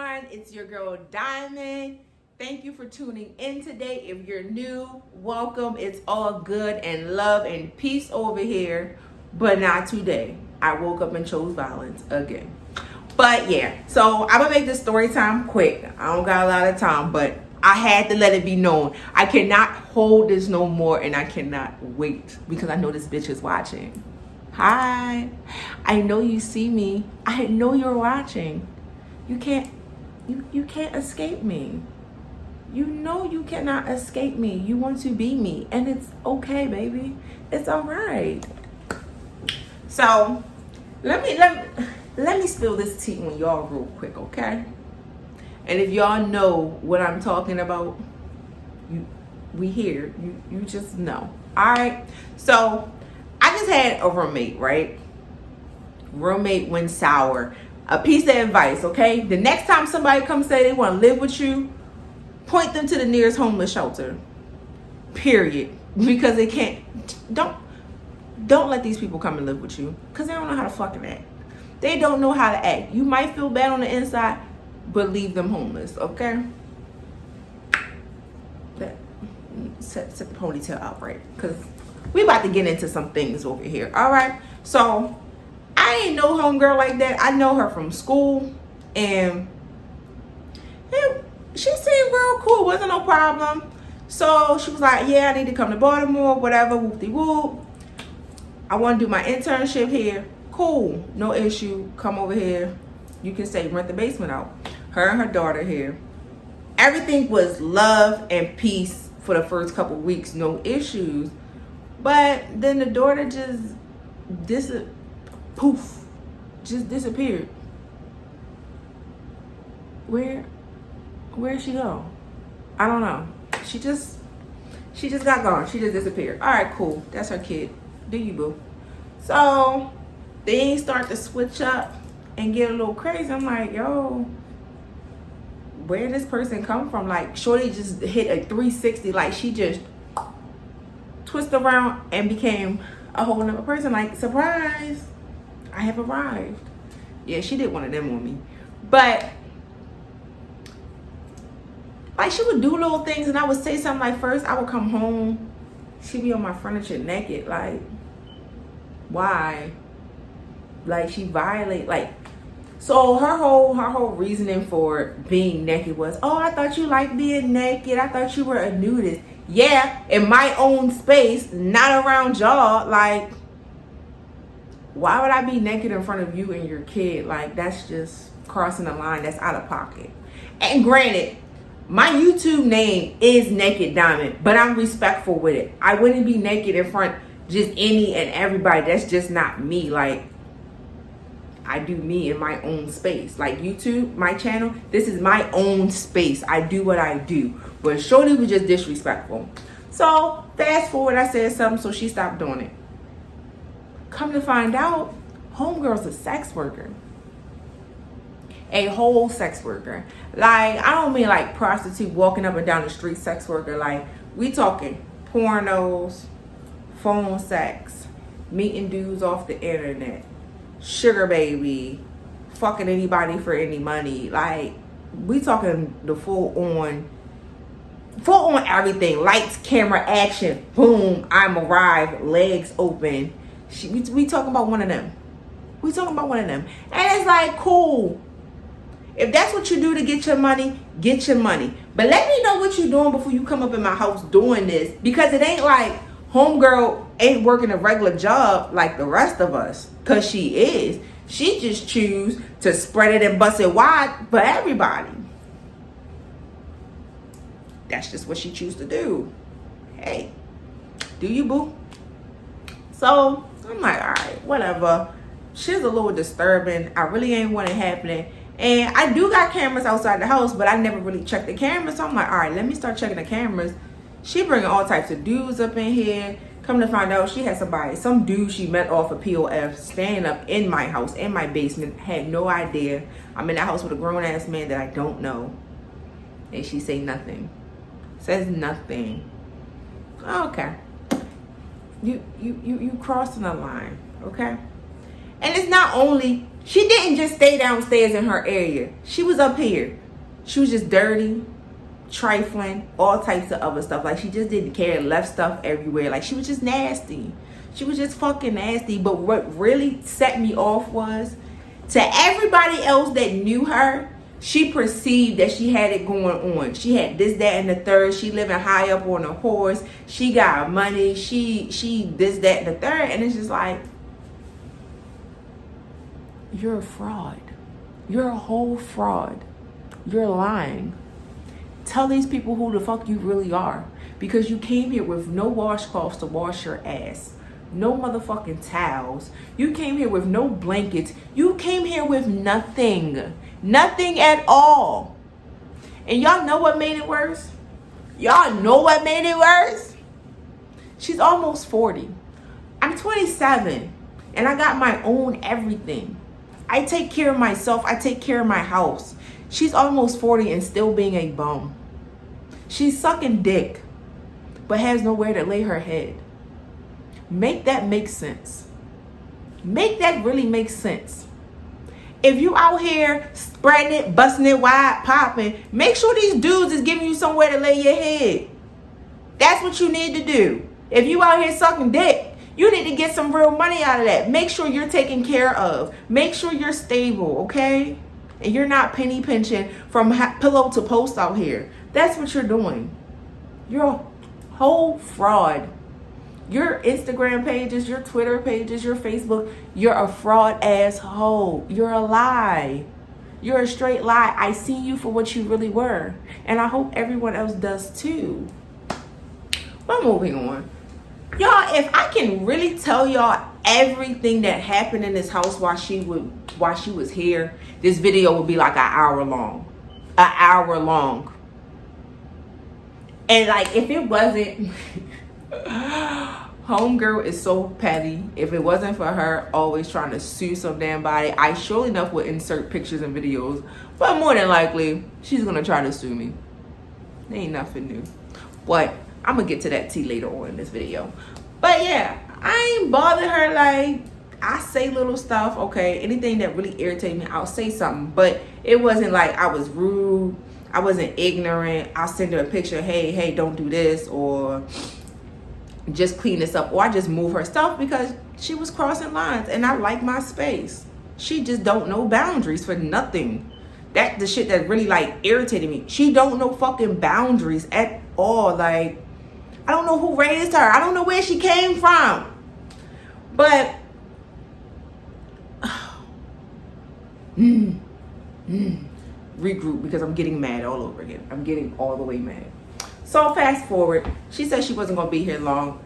everyone, it's your girl Diamond. Thank you for tuning in today. If you're new, welcome. It's all good and love and peace over here, but not today. I woke up and chose violence again. But yeah, so I'm gonna make this story time quick. I don't got a lot of time, but I had to let it be known. I cannot hold this no more, and I cannot wait because I know this bitch is watching. Hi, I know you see me. I know you're watching. You can't escape me. You know you cannot escape me. You want to be me, and it's okay, baby. It's all right. So let me spill this tea on y'all real quick, okay? And if y'all know what I'm talking about, we here. You just know. All right. So I just had a roommate, right? Roommate went sour. A piece of advice, okay? The next time somebody comes say they want to live with you, point them to the nearest homeless shelter. Period. Because they can't. Don't let these people come and live with you, because they don't know how to fucking act. They don't know how to act. You might feel bad on the inside, but leave them homeless, okay? Set the ponytail out right, because we about to get into some things over here. All right. So I ain't no homegirl like that. I know her from school, and she seemed real cool. Wasn't no problem. So she was like, yeah, I need to come to Baltimore, whatever, whoop-de-whoop. I want to do my internship here. Cool, no issue. Come over here. You can say rent the basement out. Her and her daughter here. Everything was love and peace for the first couple weeks. No issues. But then the daughter just disappeared. Where'd she go? I don't know. She just got gone. She just disappeared. All right, cool. That's her kid. Do you, boo? So they start to switch up and get a little crazy. I'm like, yo, where did this person come from? Like, shorty just hit a 360. Like, she just twisted around and became a whole nother person. Like, surprise, I have arrived. Yeah, she did one of them on me. But like, she would do little things, and I would say something like, first I would come home, she'd be on my furniture naked. Like, why? Like, she violate, like, so her whole reasoning for being naked was, oh, I thought you liked being naked. I thought you were a nudist. Yeah, in my own space, not around y'all. Like, why would I be naked in front of you and your kid? Like, that's just crossing the line. That's out of pocket. And granted, my YouTube name is Naked Diamond, but I'm respectful with it. I wouldn't be naked in front just any and everybody. That's just not me. Like, I do me in my own space. Like YouTube, my channel, this is my own space. I do what I do. But shorty was just disrespectful. So fast forward, I said something, so she stopped doing it. Come to find out, homegirl's a sex worker. A whole sex worker. Like, I don't mean like prostitute walking up and down the street sex worker. Like, we talking pornos, phone sex, meeting dudes off the internet, sugar baby, fucking anybody for any money. Like, we talking the full on everything. Lights, camera, action, boom, I'm arrived, legs open. We talking about one of them. We talking about one of them. And it's like, cool. If that's what you do to get your money, get your money. But let me know what you're doing before you come up in my house doing this. Because it ain't like homegirl ain't working a regular job like the rest of us. Because she is. She just choose to spread it and bust it wide for everybody. That's just what she choose to do. Hey, do you, boo? So I'm like, all right, whatever. She's a little disturbing. I really ain't want it happening. And I do got cameras outside the house, but I never really checked the cameras. So I'm like, all right, let me start checking the cameras. She bringing all types of dudes up in here. Come to find out, she had some dude she met off of POF staying up in my house, in my basement. Had no idea. I'm in that house with a grown-ass man that I don't know. And she say nothing. Says nothing. Okay. You crossing the line, okay? And it's not only, she didn't just stay downstairs in her area. She was up here. She was just dirty, trifling, all types of other stuff. Like, she just didn't care, left stuff everywhere. Like, she was just nasty. She was just fucking nasty. But what really set me off was, to everybody else that knew her, she perceived that she had it going on. She had this, that, and the third. She living high up on a horse. She got money. She this, that, and the third. And it's just like, you're a fraud. You're a whole fraud. You're lying. Tell these people who the fuck you really are. Because you came here with no washcloths to wash your ass. No motherfucking towels. You came here with no blankets. You came here with nothing. Nothing at all. And y'all know what made it worse? Y'all know what made it worse? She's almost 40. I'm 27. And I got my own everything. I take care of myself. I take care of my house. She's almost 40 and still being a bum. She's sucking dick, but has nowhere to lay her head. Make that make sense. Make that really make sense. If you out here spreading it, busting it wide, popping, make sure these dudes is giving you somewhere to lay your head. That's what you need to do. If you out here sucking dick, you need to get some real money out of that. Make sure you're taken care of. Make sure you're stable, okay? And you're not penny pinching from pillow to post out here. That's what you're doing. You're a whole fraud. Your Instagram pages, your Twitter pages, your Facebook, you're a fraud asshole. You're a lie. You're a straight lie. I see you for what you really were. And I hope everyone else does too. But moving on. Y'all, if I can really tell y'all everything that happened in this house while she was here, this video would be like an hour long. An hour long. And like, if it wasn't... Homegirl is so petty. If it wasn't for her always trying to sue some damn body, I surely enough would insert pictures and videos. But more than likely, she's gonna try to sue me. Ain't nothing new. But I'm gonna get to that tea later on in this video. But yeah, I ain't bother her. Like, I say little stuff, okay? Anything that really irritates me, I'll say something. But it wasn't like I was rude. I wasn't ignorant. I'll send her a picture, hey, don't do this, or just clean this up, or I just move her stuff because she was crossing lines and I like my space. She just don't know boundaries for nothing. That the shit that really like irritated me. She don't know fucking boundaries at all. Like, I don't know who raised her. I don't know where she came from. But regroup, because I'm getting mad all over again. I'm getting all the way mad. So fast forward, she said she wasn't going to be here long.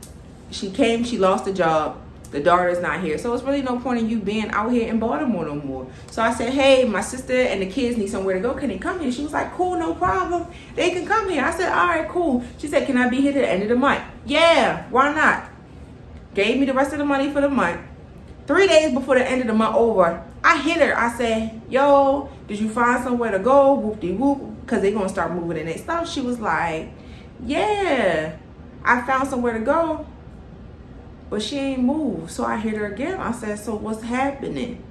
She came, she lost the job. The daughter's not here. So it's really no point in you being out here in Baltimore no more. So I said, hey, my sister and the kids need somewhere to go. Can they come here? She was like, cool, no problem. They can come here. I said, all right, cool. She said, can I be here to the end of the month? Yeah, why not? Gave me the rest of the money for the month. 3 days before the end of the month over, I hit her. I said, yo, did you find somewhere to go? Whoop-de-whoop. Because they're going to start moving in their stuff. She was like, yeah, I found somewhere to go, but she ain't moved. So I hit her again. I said, so what's happening?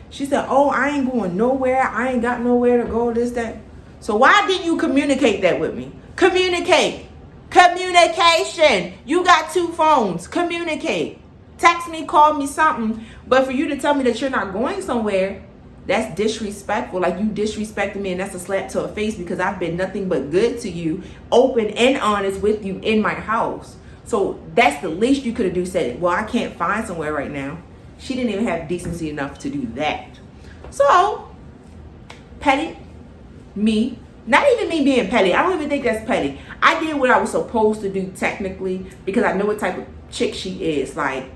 She said, oh, I ain't going nowhere. I ain't got nowhere to go, this, that. So why didn't you communicate that with me? Communicate. Communication. You got 2 phones. Communicate. Text me, call me, something. But for you to tell me that you're not going somewhere, that's disrespectful. Like, you disrespected me, and that's a slap to the face, because I've been nothing but good to you, open and honest with you in my house. So that's the least you could have do. Said, well, I can't find somewhere right now. She didn't even have decency enough to do that. So petty me. Not even me being petty. I don't even think that's petty. I did what I was supposed to do technically, because I know what type of chick she is. Like,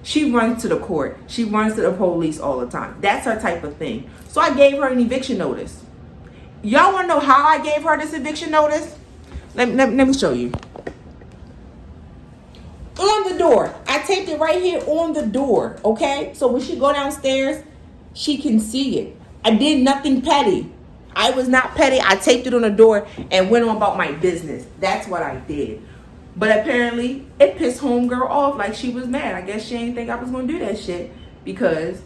she runs to the court. She runs to the police all the time. That's her type of thing. So I gave her an eviction notice. Y'all want to know how I gave her this eviction notice? Let me show you. On the door. I taped it right here on the door, okay? So when she go downstairs, she can see it. I did nothing petty. I was not petty. I taped it on the door and went on about my business. That's what I did. But apparently, it pissed homegirl off. Like, she was mad. I guess she didn't think I was going to do that shit, because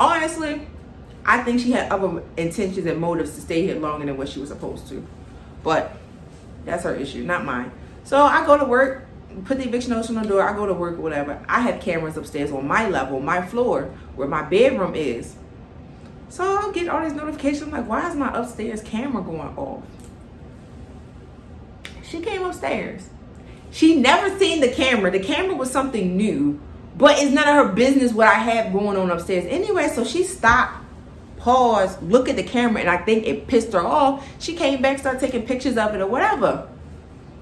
Honestly, I think she had other intentions and motives to stay here longer than what she was supposed to. But that's her issue, not mine. So I go to work, put the eviction notice on the door, I go to work or whatever. I have cameras upstairs on my level, my floor, where my bedroom is. So I'll get all these notifications. I'm like, why is my upstairs camera going off? She came upstairs. She never seen the camera. The camera was something new, but it's none of her business what I have going on upstairs. Anyway, so she stopped, paused, looked at the camera, and I think it pissed her off. She came back, started taking pictures of it or whatever.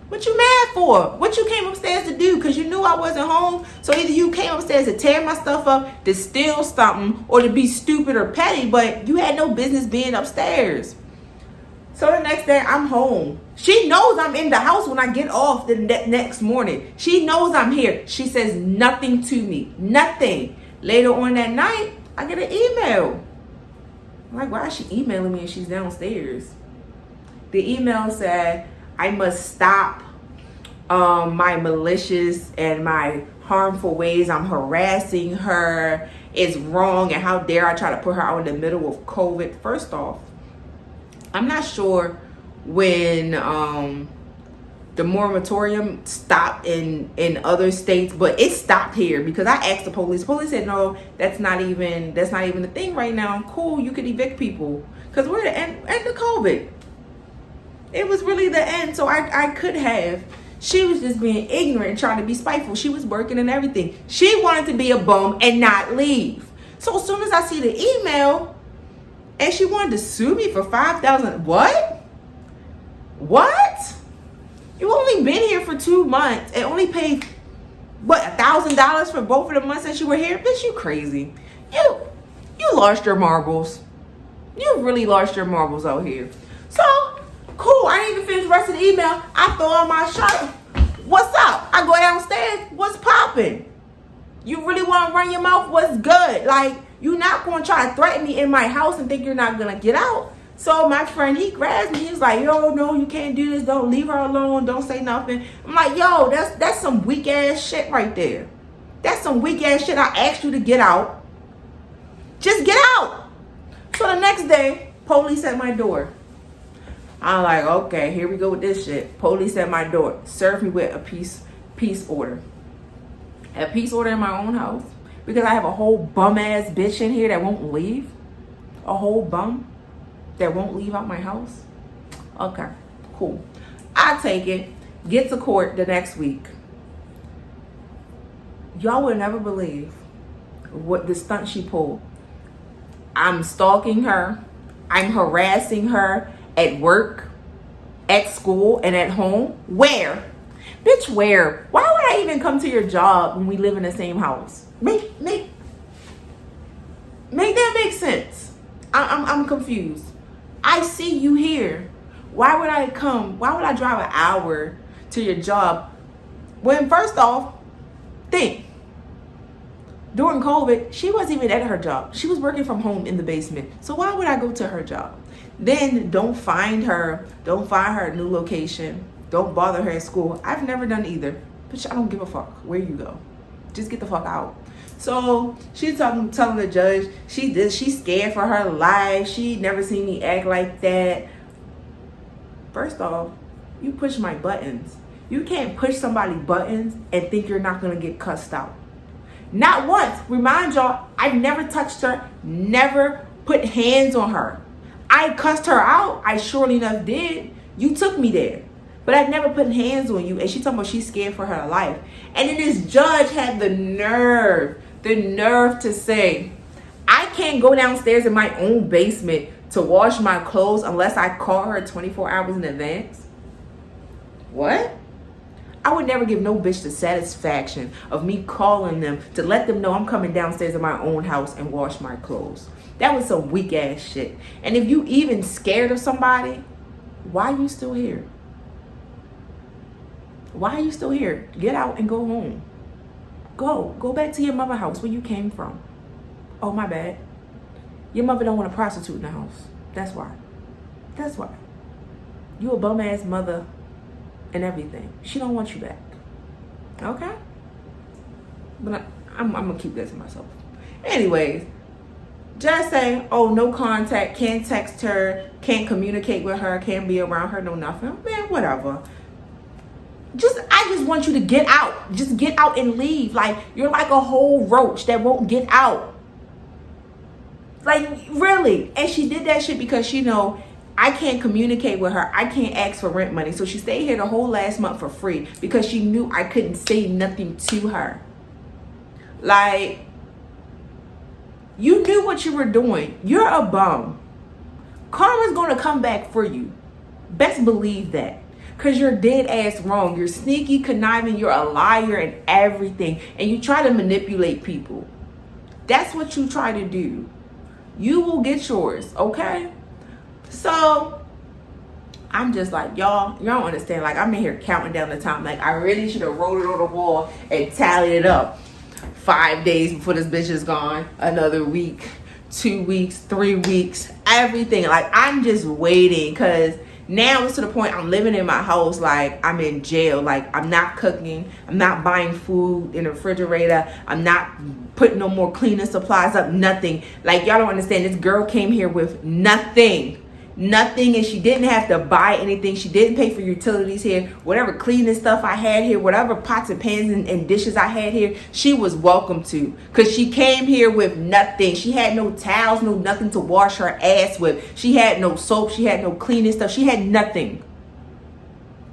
What you mad for? What you came upstairs to do? Because you knew I wasn't home. So either you came upstairs to tear my stuff up, to steal something, or to be stupid or petty, but you had no business being upstairs. So the next day, I'm home. She knows I'm in the house when I get off the next morning. She knows I'm here. She says nothing to me. Nothing. Later on that night, I get an email. I'm like, why is she emailing me and she's downstairs? The email said, I must stop my malicious and my harmful ways. I'm harassing her. It's wrong, and how dare I try to put her out in the middle of COVID. First off, I'm not sure when the moratorium stopped in other states, but it stopped here because I asked the police. Police said no, that's not even the thing right now. Cool, you could evict people because we're at the end of COVID. It was really the end, so I could have. She was just being ignorant and trying to be spiteful. She was working and everything. She wanted to be a bum and not leave. So as soon as I see the email, and she wanted to sue me for $5,000. What? You only been here for 2 months and only paid $1,000 for both of the months that you were here? Bitch, you crazy. You lost your marbles. You really lost your marbles out here. So cool. I didn't even finish the rest of the email. I throw on my shirt. What's up? I go downstairs. What's popping? You really want to run your mouth? What's good? Like, you're not going to try to threaten me in my house and think you're not going to get out. So my friend, he grabs me. He's like, yo, no, you can't do this. Don't leave her alone. Don't say nothing. I'm like, yo, that's some weak ass shit right there. That's some weak ass shit. I asked you to get out. Just get out. So the next day, police at my door. I'm like, okay, here we go with this shit. Police at my door. Serve me with a peace order. A peace order in my own house. Because I have a whole bum ass bitch in here that won't leave. A whole bum that won't leave out my house. Okay, cool. I take it. Get to court the next week. Y'all would never believe what the stunt she pulled. I'm stalking her. I'm harassing her at work, at school, and at home. Where? Bitch, where? Why would I even come to your job when we live in the same house? Make that make sense. I'm confused. I see you here. Why would I come? Why would I drive an hour to your job when, first off, think, during COVID, she wasn't even at her job. She was working from home in the basement. So why would I go to her job? Then don't find her a new location. Don't bother her at school. I've never done either. But I don't give a fuck where you go. Just get the fuck out. So she's telling the judge she's scared for her life. She never seen me act like that. First off, you push my buttons. You can't push somebody's buttons and think you're not gonna get cussed out. Not once. Remind y'all, I've never touched her, never put hands on her. I cussed her out. I surely enough did. You took me there. But I never put hands on you. And she talking about she's scared for her life. And then this judge had the nerve to say, I can't go downstairs in my own basement to wash my clothes unless I call her 24 hours in advance. What? I would never give no bitch the satisfaction of me calling them to let them know I'm coming downstairs in my own house and wash my clothes. That was some weak ass shit. And if you even scared of somebody, why are you still here? Why are you still here? Get out and go home. Go back to your mother's house where you came from. Oh, my bad. Your mother don't want a prostitute in the house. That's why. You a bum ass mother and everything. She don't want you back. Okay? But I'm gonna keep that to myself. Anyways, Just say, oh, no contact, can't text her, can't communicate with her, can't be around her, no nothing. Man, whatever. I just want you to get out. Just get out and leave. Like, you're like a whole roach that won't get out. Like, really. And she did that shit because she know I can't communicate with her. I can't ask for rent money. So she stayed here the whole last month for free because she knew I couldn't say nothing to her. Like, you knew what you were doing. You're a bum. Karma's going to come back for you. Best believe that. Because you're dead ass wrong. You're sneaky, conniving. You're a liar and everything. And you try to manipulate people. That's what you try to do. You will get yours, okay? So, I'm just like, y'all don't understand. Like, I'm in here counting down the time. Like, I really should have wrote it on the wall and tallied it up. 5 days before this bitch is gone, another week, 2 weeks, 3 weeks, everything. Like, I'm just waiting because now it's to the point I'm living in my house like I'm in jail. Like, I'm not cooking, I'm not buying food in the refrigerator, I'm not putting no more cleaning supplies up, nothing. Like, y'all don't understand. This girl came here with nothing, and she didn't have to buy anything. She didn't pay for utilities here. Whatever cleaning stuff I had here, whatever pots and pans and dishes I had here, she was welcome to, because she came here with nothing. She had no towels, no nothing to wash her ass with. She had no soap, she had no cleaning stuff, she had nothing.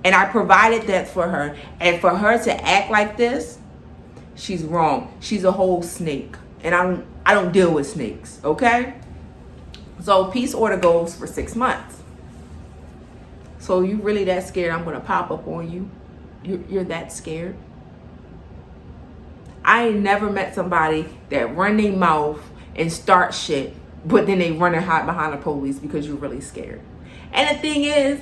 And I provided that for her. And for her to act like this, she's wrong. She's a whole snake. And I don't deal with snakes, okay? So peace order goes for 6 months. So you really that scared I'm going to pop up on you? You're that scared? I ain't never met somebody that run their mouth and start shit, but then they run and hide behind the police because you're really scared. And the thing is,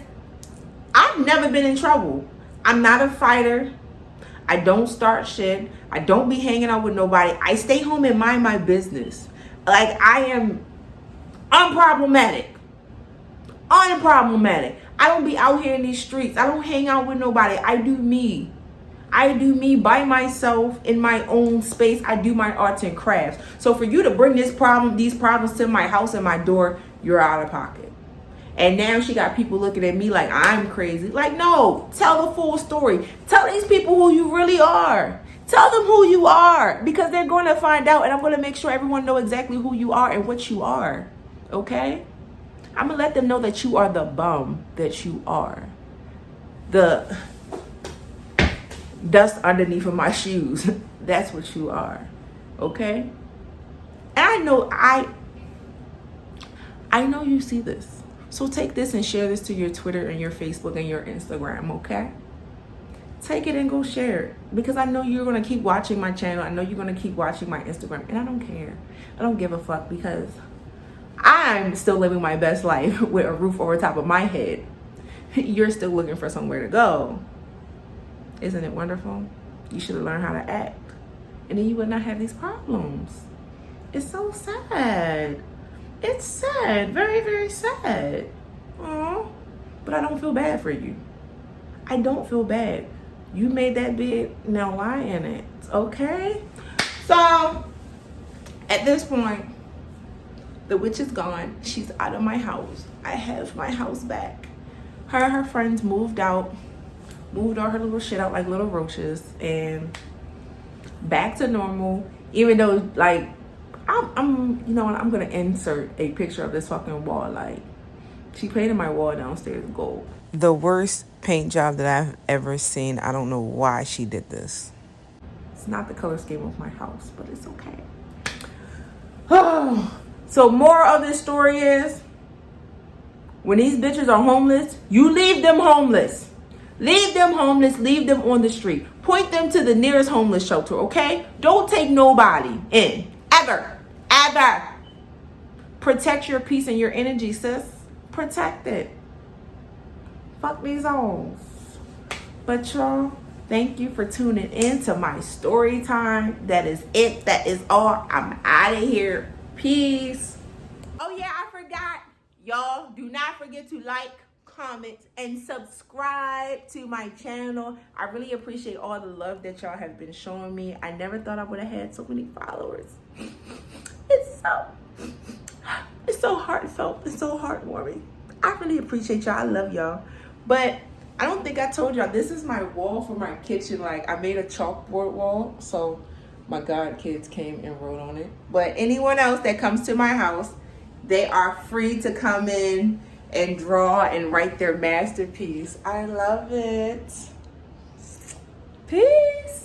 I've never been in trouble. I'm not a fighter. I don't start shit. I don't be hanging out with nobody. I stay home and mind my business. Like, I am unproblematic. I don't be out here in these streets. I don't hang out with nobody. I do me. By myself in my own space. I do my arts and crafts. So for you to bring these problems to my house and my door, you're out of pocket. And now she got people looking at me like I'm crazy. Like, no, tell the full story. Tell these people who you really are. Tell them who you are, because they're going to find out, and I'm going to make sure everyone know exactly who you are and what you are. Okay? I'm going to let them know that you are the bum that you are. The dust underneath of my shoes. That's what you are. Okay? And I know you see this. So take this and share this to your Twitter and your Facebook and your Instagram, okay? Take it and go share it, because I know you're going to keep watching my channel. I know you're going to keep watching my Instagram, and I don't care. I don't give a fuck, because I'm still living my best life with a roof over top of my head. You're still looking for somewhere to go. Isn't it wonderful? You should have learned how to act, and then you would not have these problems. It's so sad. It's sad. Very, very sad. Aww. But I don't feel bad for you. I don't feel bad. You made that bed, now lie in it. Okay? So, at this point, the witch is gone. She's out of my house. I have my house back. Her and her friends moved out. Moved all her little shit out like little roaches. And back to normal. Even though, like, I'm you know what, I'm gonna insert a picture of this fucking wall. Like, she painted my wall downstairs gold. The worst paint job that I've ever seen. I don't know why she did this. It's not the color scheme of my house, but it's okay. Oh, so more of this story is, when these bitches are homeless, you leave them homeless. Leave them homeless, leave them on the street. Point them to the nearest homeless shelter, okay? Don't take nobody in, ever. Protect your peace and your energy, sis. Protect it. Fuck these hoes. But y'all, thank you for tuning in to my story time. That is it. That is all. I'm out of here. Peace. Oh yeah, I forgot. Y'all, do not forget to like, comment, and subscribe to my channel. I really appreciate all the love that y'all have been showing me. I never thought I would have had so many followers. It's so It's so heartfelt. It's so heartwarming. I really appreciate y'all. I love y'all. But I don't think I told y'all, this is my wall for my kitchen. Like, I made a chalkboard wall, so my god kids came and wrote on it. But anyone else that comes to my house, they are free to come in and draw and write their masterpiece. I love it. Peace.